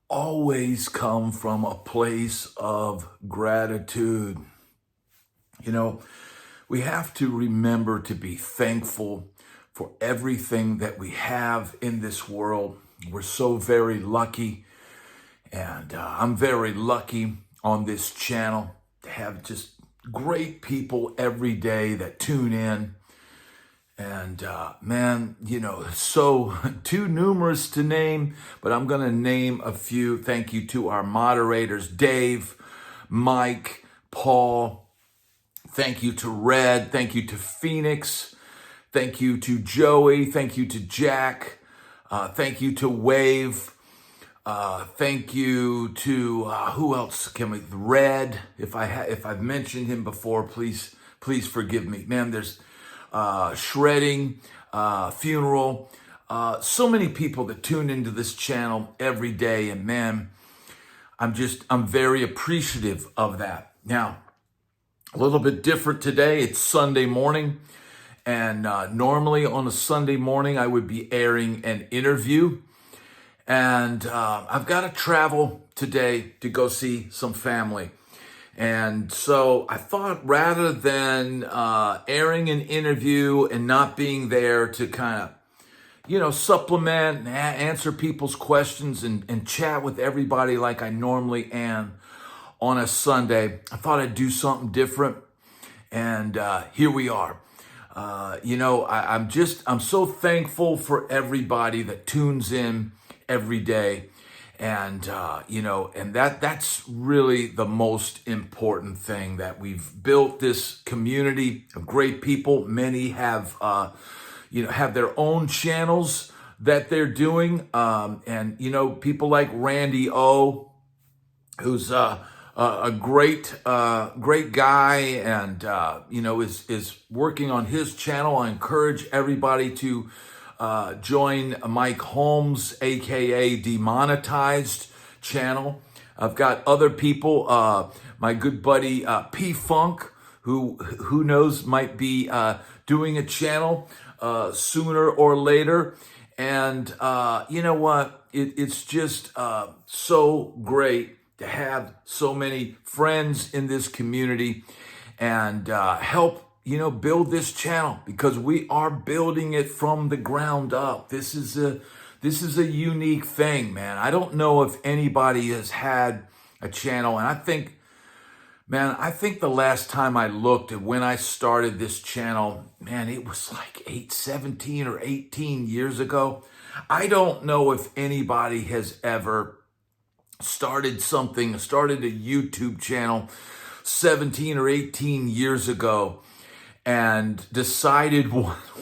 always come from a place of gratitude. You know, we have to remember to be thankful for everything that we have in this world. We're so very lucky, and I'm very lucky on this channel to have just great people every day that tune in. And man, so too numerous to name, but I'm going to name a few. Thank you to our moderators, Dave, Mike, Paul. Thank you to Red. Thank you to Phoenix. Thank you to Joey. Thank you to Jack. Thank you to Wave. Thank you to who else can we? Red. If I've mentioned him before, please forgive me. Man, there's Shredding, Funeral, so many people that tune into this channel every day, and man, I'm very appreciative of that. Now, a little bit different today. It's Sunday morning, and normally on a Sunday morning I would be airing an interview, and I've got to travel today to go see some family. And so I thought, rather than airing an interview and not being there to kind of, supplement and answer people's questions and chat with everybody like I normally am on a Sunday, I thought I'd do something different. And here we are. I'm so thankful for everybody that tunes in every day. And, and that's really the most important thing, that we've built this community of great people. Many have, have their own channels that they're doing. People like Randy O, who's a great guy, and, is working on his channel. I encourage everybody to join Mike Holmes, aka Demonetized channel. I've got other people, my good buddy P Funk, who knows might be doing a channel sooner or later. And you know what? It's just so great to have so many friends in this community and help build this channel, because we are building it from the ground up. This is a unique thing, man. I don't know if anybody has had a channel, and I think the last time I looked at when I started this channel, man, it was like 17 or 18 years ago. I don't know if anybody has ever started a YouTube channel 17 or 18 years ago and decided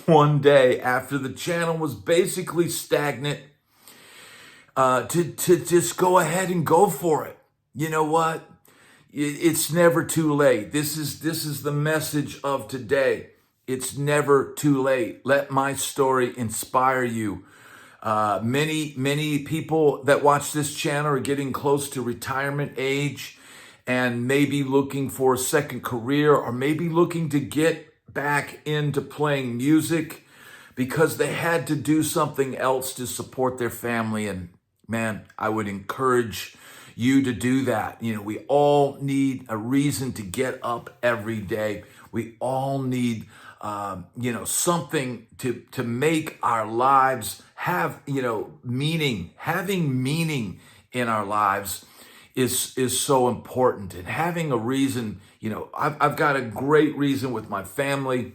one day, after the channel was basically stagnant, to just go ahead and go for it. You know what? It's never too late. This is the message of today. It's never too late. Let my story inspire you. Many people that watch this channel are getting close to retirement age and maybe looking for a second career, or maybe looking to get back into playing music because they had to do something else to support their family. And man, I would encourage you to do that. We all need a reason to get up every day. We all need, something to make our lives have, meaning. Having meaning in our lives is so important. And having a reason, I've got a great reason with my family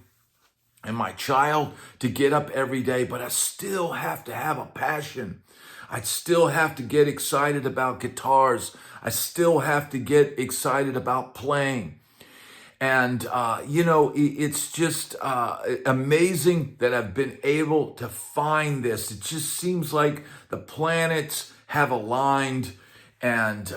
and my child to get up every day, but I still have to have a passion. I still have to get excited about guitars. I still have to get excited about playing. And, it's just amazing that I've been able to find this. It just seems like the planets have aligned, and,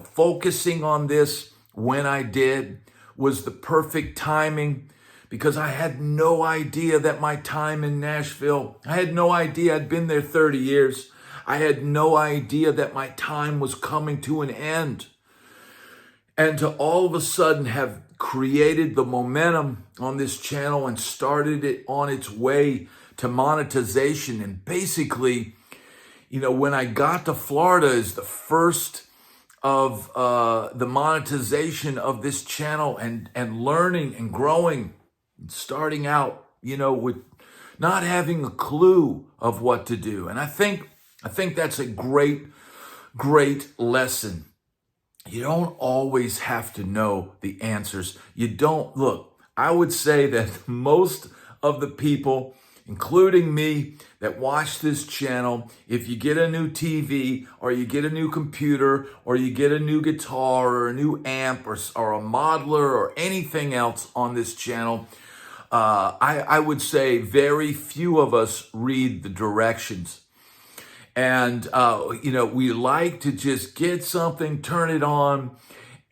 focusing on this when I did was the perfect timing, because I had no idea that my time in Nashville, I had no idea. I'd been there 30 years. I had no idea that my time was coming to an end. And to all of a sudden have created the momentum on this channel and started it on its way to monetization. And basically, when I got to Florida is the first of the monetization of this channel, and learning and growing, starting out, with not having a clue of what to do. And I think that's a great lesson. You don't always have to know the answers. You don't look. I would say that most of the people, including me, that watch this channel, if you get a new TV or you get a new computer or you get a new guitar or a new amp or a modeler or anything else on this channel, I would say very few of us read the directions. And, we like to just get something, turn it on,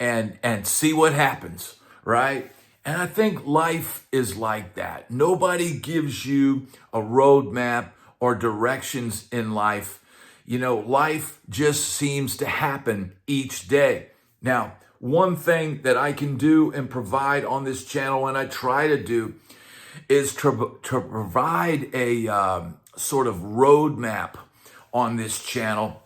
and see what happens, right? And I think life is like that. Nobody gives you a roadmap or directions in life. Life just seems to happen each day. Now, one thing that I can do and provide on this channel, and I try to do, is to provide a sort of roadmap on this channel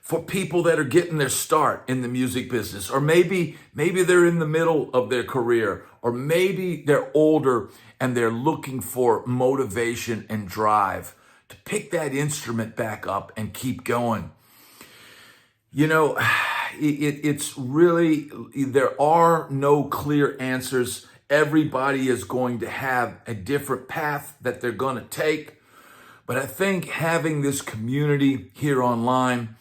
for people that are getting their start in the music business, or maybe they're in the middle of their career, or maybe they're older and they're looking for motivation and drive to pick that instrument back up and keep going. It's really, there are no clear answers. Everybody is going to have a different path that they're going to take. But I think having this community here online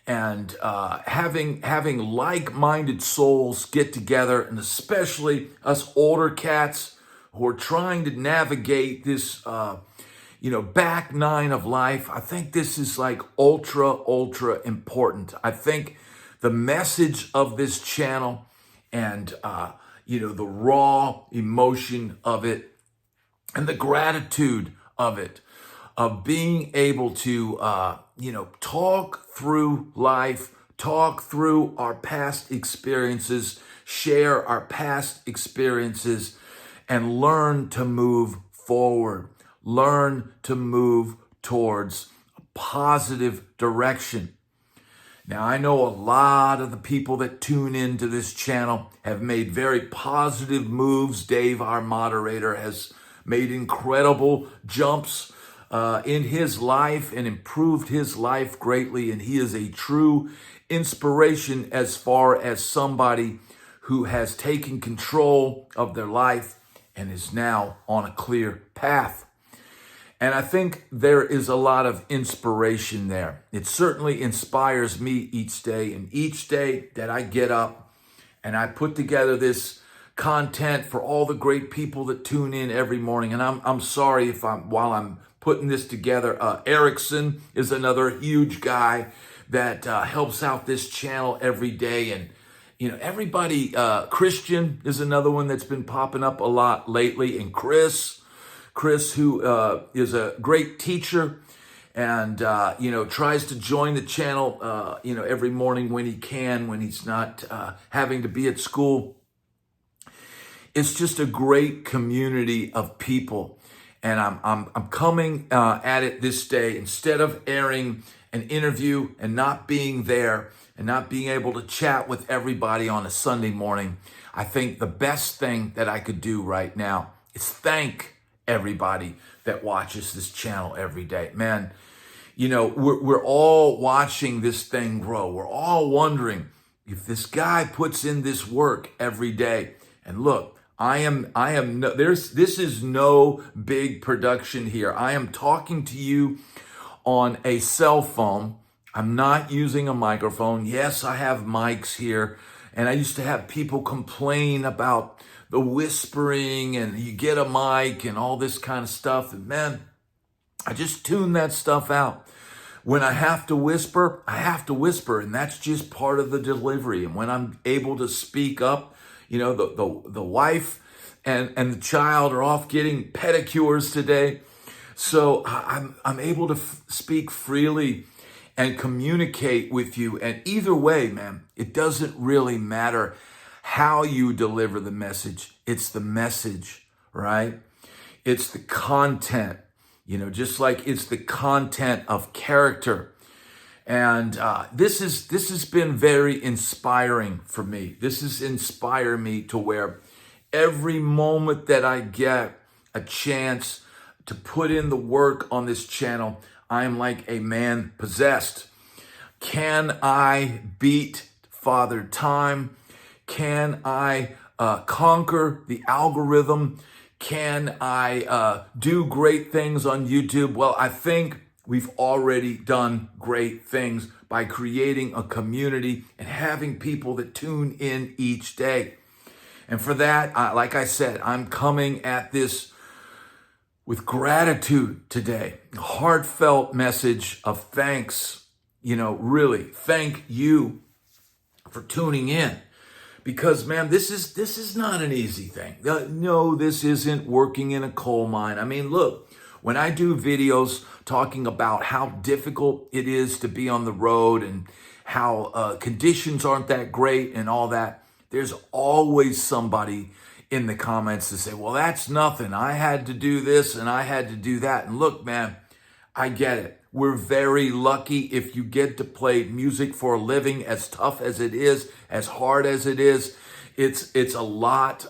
and having like-minded souls get together, and especially us older cats who are trying to navigate this, back nine of life, I think this is like ultra important. I think the message of this channel and, the raw emotion of it and the gratitude of it, of being able to, talk through life, talk through our past experiences, share our past experiences, and learn to move forward, learn to move towards a positive direction. Now, I know a lot of the people that tune into this channel have made very positive moves. Dave, our moderator, has made incredible jumps in his life and improved his life greatly. And he is a true inspiration as far as somebody who has taken control of their life and is now on a clear path. And I think there is a lot of inspiration there. It certainly inspires me each day. And each day that I get up and I put together this content for all the great people that tune in every morning. And I'm sorry if while I'm putting this together, Erickson is another huge guy that helps out this channel every day. And, everybody, Christian is another one that's been popping up a lot lately. And Chris, who is a great teacher and, tries to join the channel, every morning when he can, when he's not having to be at school. It's just a great community of people. And I'm coming at it this day, instead of airing an interview and not being there and not being able to chat with everybody on a Sunday morning. I think the best thing that I could do right now is thank everybody that watches this channel every day. Man, we're all watching this thing grow. We're all wondering if this guy puts in this work every day. And look, this is no big production here. I am talking to you on a cell phone. I'm not using a microphone. Yes, I have mics here. And I used to have people complain about the whispering and you get a mic and all this kind of stuff. And man, I just tune that stuff out. When I have to whisper, I have to whisper. And that's just part of the delivery. And when I'm able to speak up, the wife and the child are off getting pedicures today. So I'm able to speak freely and communicate with you. And either way, man, it doesn't really matter how you deliver the message. It's the message, right? It's the content. just like it's the content of character. And this has been very inspiring for me. This has inspired me to where every moment that I get a chance to put in the work on this channel, I'm like a man possessed. Can I beat Father Time? Can I conquer the algorithm? Can I do great things on YouTube? Well, I think we've already done great things by creating a community and having people that tune in each day. And for that, like I said, I'm coming at this with gratitude today. A heartfelt message of thanks. Really, thank you for tuning in. Because, man, this is not an easy thing. No, this isn't working in a coal mine. I mean, look, when I do videos talking about how difficult it is to be on the road and how conditions aren't that great and all that, there's always somebody in the comments to say, well, that's nothing. I had to do this and I had to do that. And look, man, I get it. We're very lucky if you get to play music for a living, as tough as it is, as hard as it is. It's a lot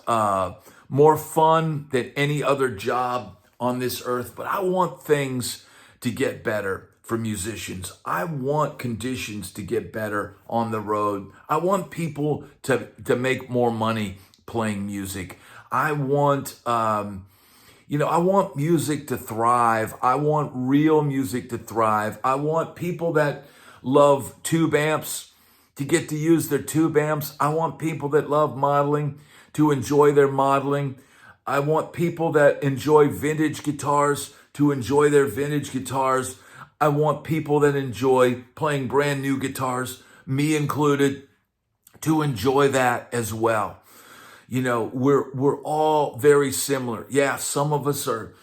more fun than any other job on this earth. But I want things to get better for musicians. I want conditions to get better on the road. I want people to make more money playing music. I want I want music to thrive. I want real music to thrive. I want people that love tube amps to get to use their tube amps. I want people that love modeling to enjoy their modeling. I want people that enjoy vintage guitars to enjoy their vintage guitars. I want people that enjoy playing brand new guitars, me included, to enjoy that as well. We're all very similar. Yeah, some of us are,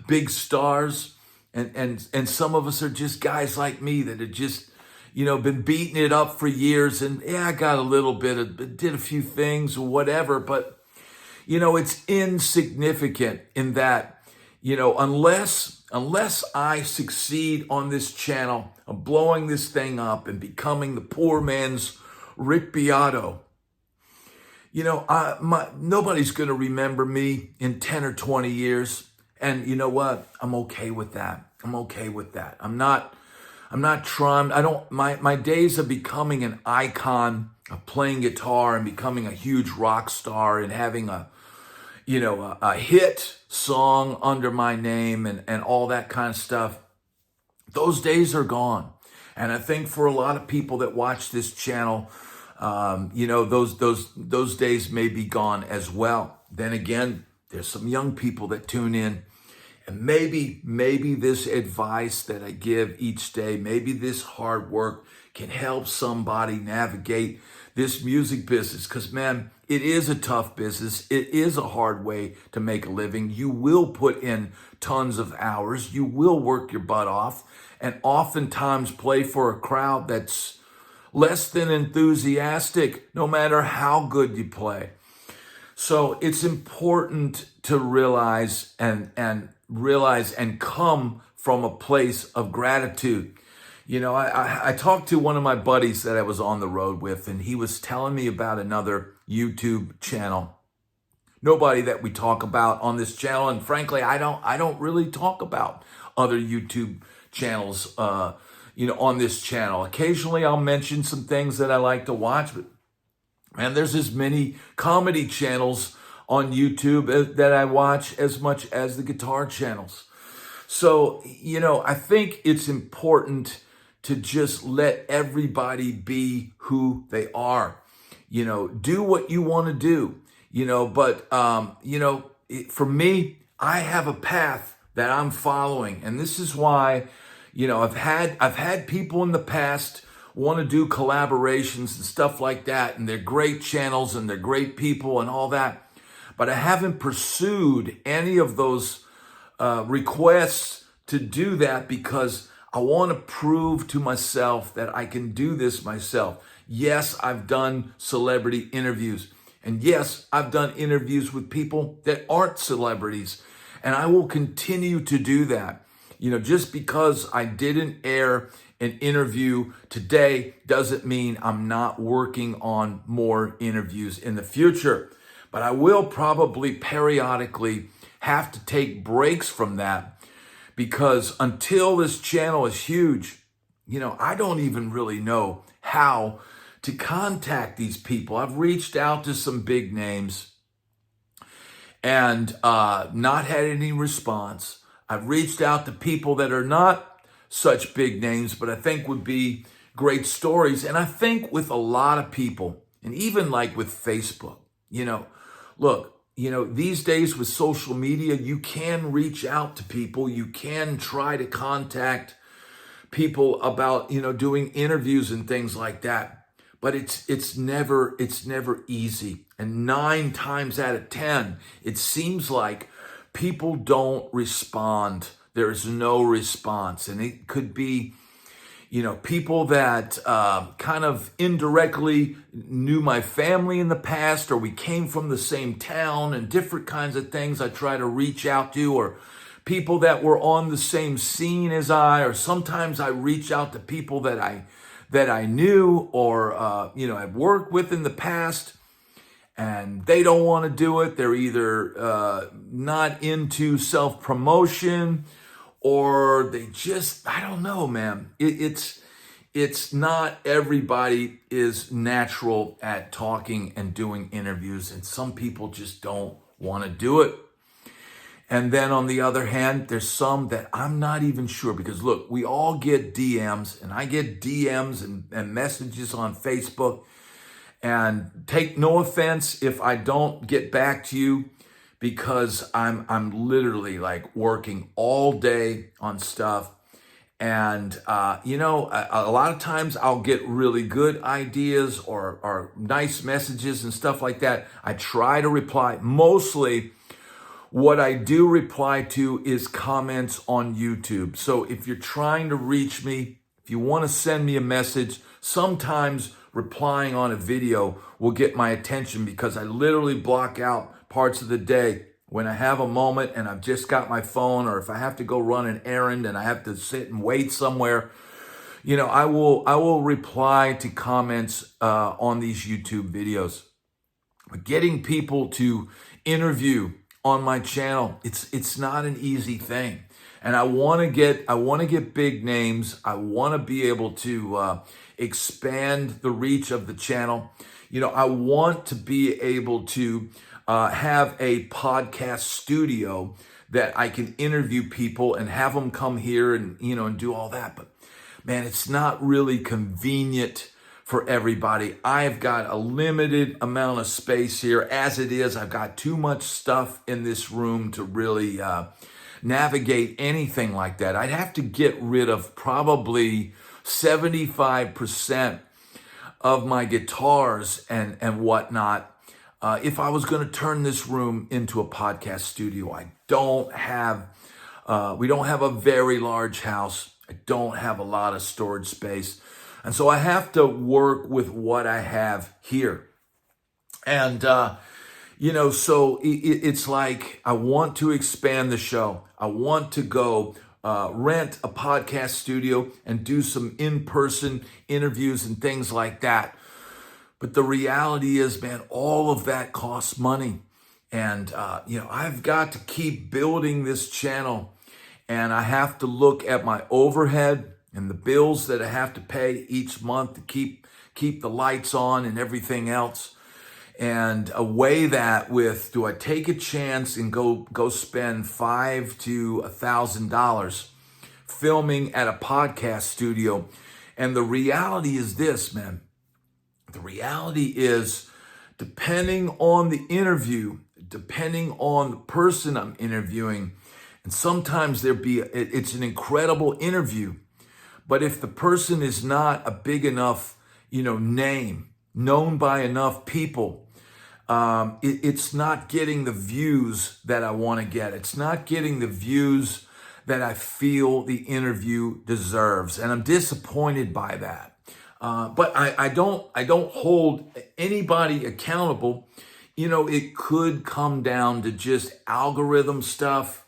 big stars, and some of us are just guys like me that have just, been beating it up for years. And yeah, I got a little bit did a few things or whatever, but it's insignificant in that, unless I succeed on this channel of blowing this thing up and becoming the poor man's Rick Beato. Nobody's going to remember me in 10 or 20 years. And you know what? I'm okay with that. I'm okay with that. I'm not trying. My days of becoming an icon, of playing guitar and becoming a huge rock star and having a hit song under my name and all that kind of stuff. Those days are gone. And I think for a lot of people that watch this channel, those days may be gone as well. Then again, there's some young people that tune in, and maybe this advice that I give each day, maybe this hard work can help somebody navigate this music business. Because, man, it is a tough business. It is a hard way to make a living. You will put in tons of hours. You will work your butt off, and oftentimes play for a crowd that's less than enthusiastic, no matter how good you play. So it's important to realize and come from a place of gratitude. I talked to one of my buddies that I was on the road with, and he was telling me about another YouTube channel. Nobody that we talk about on this channel, and frankly, I don't really talk about other YouTube channels on this channel. Occasionally I'll mention some things that I like to watch, but man, there's as many comedy channels on YouTube that I watch as much as the guitar channels. So, I think it's important to just let everybody be who they are. Do what you want to do, but for me, I have a path that I'm following, and this is why I've had people in the past want to do collaborations and stuff like that, and they're great channels and they're great people and all that, but I haven't pursued any of those requests to do that because I want to prove to myself that I can do this myself. Yes, I've done celebrity interviews, and yes, I've done interviews with people that aren't celebrities. And I will continue to do that. Just because I didn't air an interview today doesn't mean I'm not working on more interviews in the future. But I will probably periodically have to take breaks from that, because until this channel is huge, I don't even really know how to contact these people. I've reached out to some big names and not had any response. I've reached out to people that are not such big names, but I think would be great stories. And I think with a lot of people, and even like with Facebook, look, these days with social media, you can reach out to people. You can try to contact people about, doing interviews and things like that. But it's never easy. And 9 times out of 10, it seems like people don't respond. There's no response. And it could be, people that kind of indirectly knew my family in the past, or we came from the same town, and different kinds of things I try to reach out to, or people that were on the same scene as I, or sometimes I reach out to people that I knew or, I've worked with in the past, and they don't want to do it. They're either not into self-promotion, or they just, I don't know, man. It's not everybody is natural at talking and doing interviews, and some people just don't want to do it. And then on the other hand, there's some that I'm not even sure, because look, we all get DMs, and I get DMs and messages on Facebook, and take no offense if I don't get back to you, because I'm literally like working all day on stuff. And, a lot of times I'll get really good ideas or nice messages and stuff like that. I try to reply. Mostly what I do reply to is comments on YouTube. So if you're trying to reach me, if you want to send me a message, sometimes replying on a video will get my attention, because I literally block out parts of the day when I have a moment and I've just got my phone, or if I have to go run an errand and I have to sit and wait somewhere. I will reply to comments on these YouTube videos. But getting people to interview on my channel, it's not an easy thing. And I want to get big names. I want to be able to expand the reach of the channel. I want to be able to have a podcast studio that I can interview people and have them come here and and do all that. But man, it's not really convenient for everybody. I've got a limited amount of space here. As it is, I've got too much stuff in this room to really navigate anything like that. I'd have to get rid of probably 75% of my guitars and whatnot if I was going to turn this room into a podcast studio. I don't have, we don't have a very large house. I don't have a lot of storage space. And so I have to work with what I have here. And, so it's like I want to expand the show. I want to go rent a podcast studio and do some in-person interviews and things like that. But the reality is, man, all of that costs money. And, I've got to keep building this channel, and I have to look at my overhead and the bills that I have to pay each month to keep the lights on and everything else, and weigh that with, do I take a chance and go spend $500 to $1,000 filming at a podcast studio? And the reality is this, man. The reality is, depending on the interview, depending on the person I'm interviewing, and sometimes it's an incredible interview, but if the person is not a big enough, name, known by enough people, it's not getting the views that I want to get. It's not getting the views that I feel the interview deserves, and I'm disappointed by that. But I don't hold anybody accountable. It could come down to just algorithm stuff.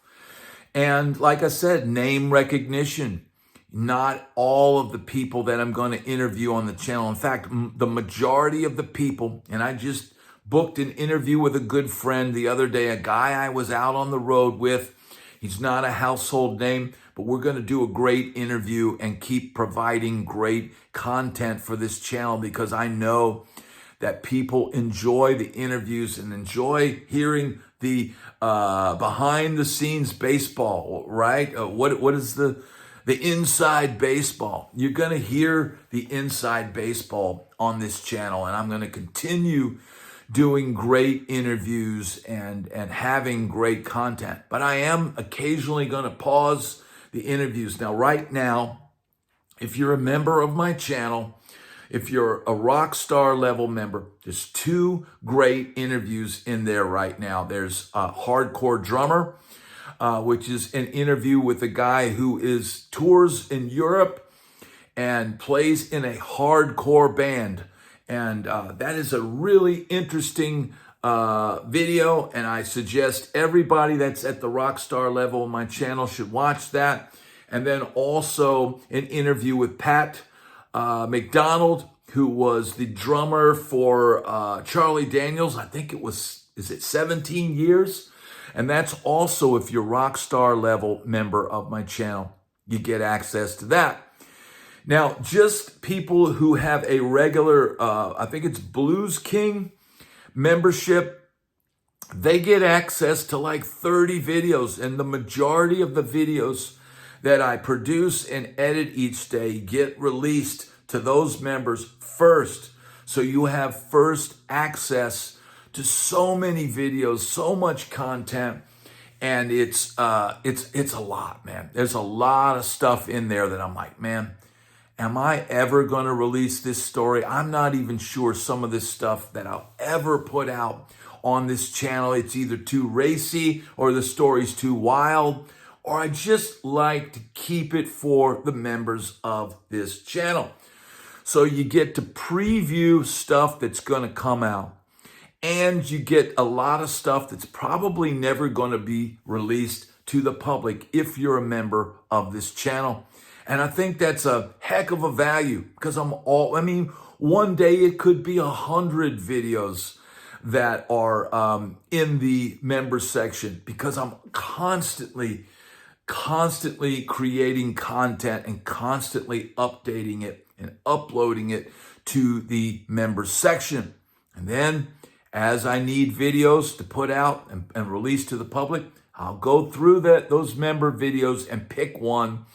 And like I said, name recognition. Not all of the people that I'm going to interview on the channel. In fact, the majority of the people, and I just booked an interview with a good friend the other day, a guy I was out on the road with. He's not a household name, but we're going to do a great interview and keep providing great content for this channel because I know that people enjoy the interviews and enjoy hearing the behind the scenes baseball, right? What is the inside baseball? You're going to hear the inside baseball on this channel, and I'm going to continue doing great interviews and having great content. But I am occasionally going to pause the interviews. Now, right now, if you're a member of my channel, if you're a rock star level member, there's 2 great interviews in there right now. There's a Hardcore Drummer, which is an interview with a guy who tours in Europe and plays in a hardcore band. And that is a really interesting video, and I suggest everybody that's at the rock star level on my channel should watch that. And then also an interview with Pat McDonald, who was the drummer for Charlie Daniels. I think is it 17 years? And that's also, if you're rock star level member of my channel, you get access to that. Now, just people who have a regular, I think it's Blues King membership, they get access to like 30 videos. And the majority of the videos that I produce and edit each day get released to those members first. So you have first access to so many videos, so much content. And it's a lot, man. There's a lot of stuff in there that I'm like, man, am I ever going to release this story? I'm not even sure some of this stuff that I'll ever put out on this channel. It's either too racy or the story's too wild, or I just like to keep it for the members of this channel. So you get to preview stuff that's going to come out, and you get a lot of stuff that's probably never going to be released to the public if you're a member of this channel. And I think that's a heck of a value because one day it could be 100 videos that are in the member section because I'm constantly creating content and constantly updating it and uploading it to the member section. And then as I need videos to put out and release to the public, I'll go through those member videos and pick one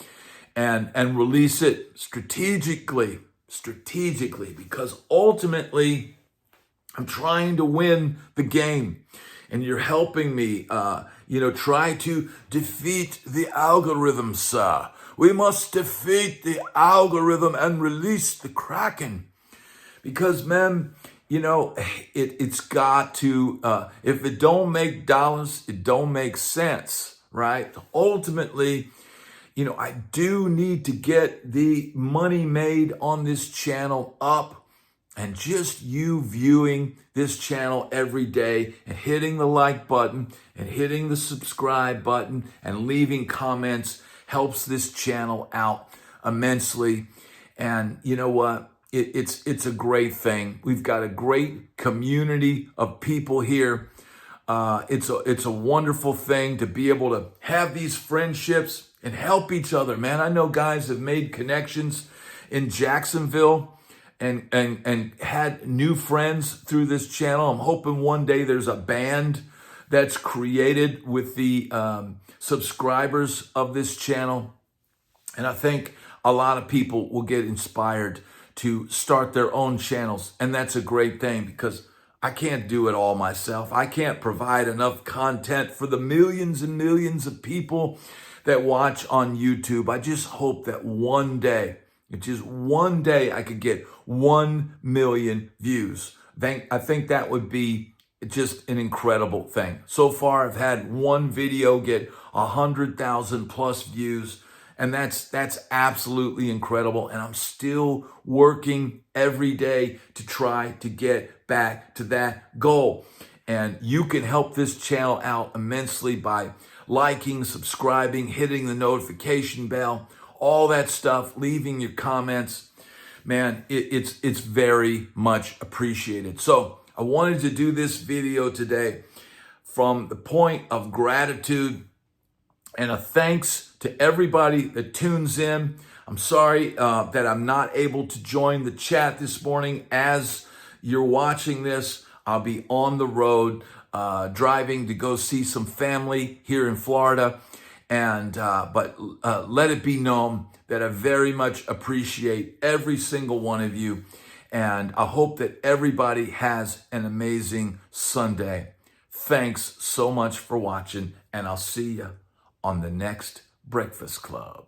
and release it strategically, because ultimately I'm trying to win the game, and you're helping me, try to defeat the algorithm, sir. We must defeat the algorithm and release the Kraken, because, man, it's got to, if it don't make dollars, it don't make sense, right? Ultimately, I do need to get the money made on this channel up, and just you viewing this channel every day and hitting the like button and hitting the subscribe button and leaving comments helps this channel out immensely. And you know what? It's a great thing. We've got a great community of people here. It's a wonderful thing to be able to have these friendships and help each other, man. I know guys have made connections in Jacksonville and had new friends through this channel. I'm hoping one day there's a band that's created with the subscribers of this channel. And I think a lot of people will get inspired to start their own channels. And that's a great thing because I can't do it all myself. I can't provide enough content for the millions and millions of people that watch on YouTube. I just hope that one day, I could get 1 million views. I think that would be just an incredible thing. So far, I've had one video get 100,000 plus views, and that's absolutely incredible. And I'm still working every day to try to get back to that goal. And you can help this channel out immensely by liking, subscribing, hitting the notification bell, all that stuff, leaving your comments. Man, it's very much appreciated. So I wanted to do this video today from the point of gratitude and a thanks to everybody that tunes in. I'm sorry that I'm not able to join the chat this morning. As you're watching this, I'll be on the road driving to go see some family here in Florida. But let it be known that I very much appreciate every single one of you. And I hope that everybody has an amazing Sunday. Thanks so much for watching, and I'll see you on the next Breakfast Club.